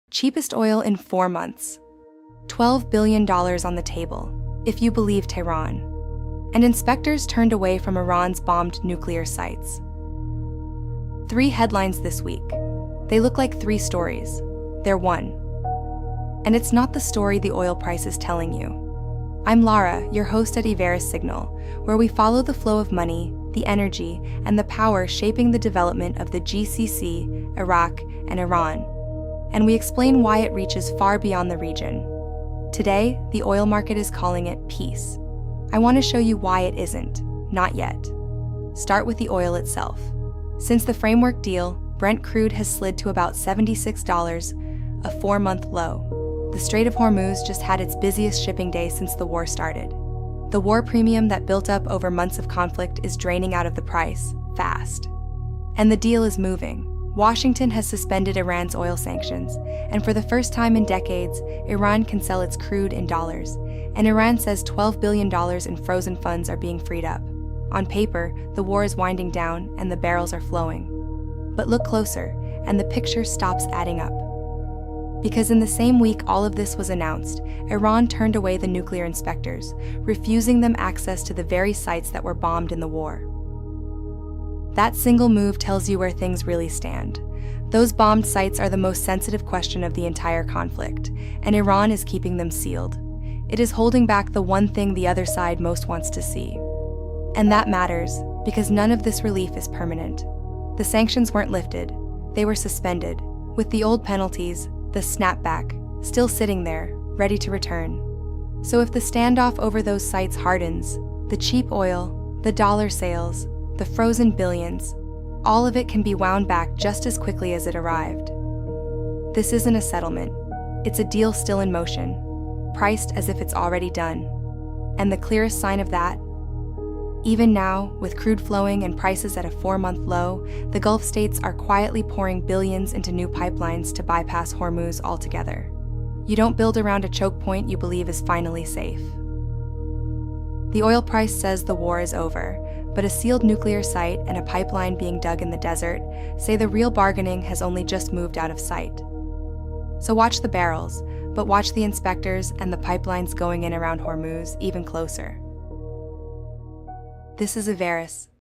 Cheapest oil in 4 months. $12 billion on the table, if you believe Tehran. And inspectors turned away from Iran's bombed nuclear sites. 3 headlines this week. They look like 3 stories. They're one. And it's not the story the oil price is telling you. I'm Lara, your host at Iveris Signal, where we follow the flow of money, the energy, and the power shaping the development of the GCC, Iraq, and Iran. And we explain why it reaches far beyond the region. Today, the oil market is calling it peace. I want to show you why it isn't, not yet. Start with the oil itself. Since the framework deal, Brent crude has slid to about $76, a 4-month low. The Strait of Hormuz just had its busiest shipping day since the war started. The war premium that built up over months of conflict is draining out of the price, fast. And the deal is moving. Washington has suspended Iran's oil sanctions, and for the first time in decades, Iran can sell its crude in dollars, and Iran says $12 billion in frozen funds are being freed up. On paper, the war is winding down and the barrels are flowing. But look closer, and the picture stops adding up. Because in the same week all of this was announced, Iran turned away the nuclear inspectors, refusing them access to the very sites that were bombed in the war. That single move tells you where things really stand. Those bombed sites are the most sensitive question of the entire conflict, and Iran is keeping them sealed. It is holding back the one thing the other side most wants to see. And that matters, because none of this relief is permanent. The sanctions weren't lifted, they were suspended, with the old penalties, the snapback, still sitting there, ready to return. So if the standoff over those sites hardens, the cheap oil, the dollar sales, the frozen billions, all of it can be wound back just as quickly as it arrived. This isn't a settlement. It's a deal still in motion, priced as if it's already done. And the clearest sign of that? Even now, with crude flowing and prices at a 4-month low, the Gulf states are quietly pouring billions into new pipelines to bypass Hormuz altogether. You don't build around a choke point you believe is finally safe. The oil price says the war is over, but a sealed nuclear site and a pipeline being dug in the desert say the real bargaining has only just moved out of sight. So watch the barrels, but watch the inspectors and the pipelines going in around Hormuz even closer. This is Iveris.